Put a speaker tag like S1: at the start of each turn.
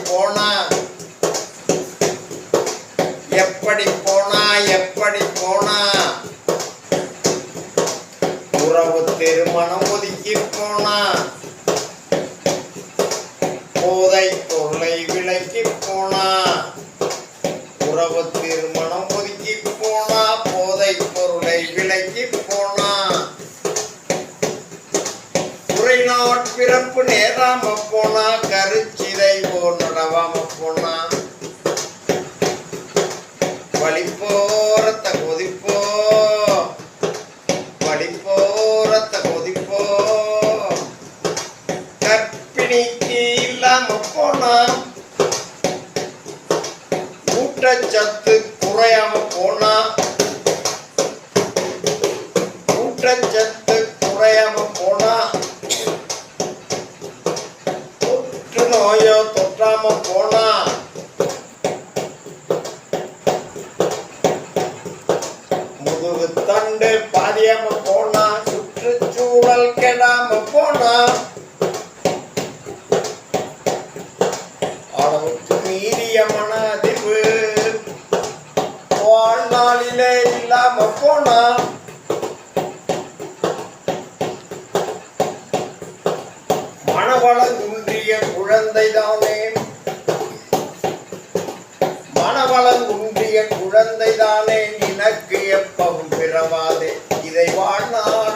S1: போனா எப்படி போனா எப்படி போனா உறவு திருமணம் ஒதுக்கி போனா போதை பொருளை விலக்கி போனா உறவு திருமணம் ஒதுக்கி போனா போதை பொருளை விலக்கி போனா உரைநாட் பிறப்பு நேராம போனா கருச்சிதை போர் நடவாம போனா வலிப்போரத்த கொதிப்போ வலிப்போரத்த கொதிப்போ கற்பிணிக்கு இல்லாம போனா ஊட்டச்சத்து குறையாம போனா ஊட்டச்சத்து குறையாம போனா தொற்று நோயோ தொற்றாம போனா முதுகு தண்டு பாதியாம போனா சுற்றுச்சூழல் கெடாம போனா அளவுக்கு மீறிய மன அதிர்வு வாழ்நாளிலே இல்லாம போனா மனவளம் குன்றிய குழந்தைதானே மனவளம் குன்றிய குழந்தைதானே நினக்கு எப்பவும் பிறவாதே இதை வாழ்நாள்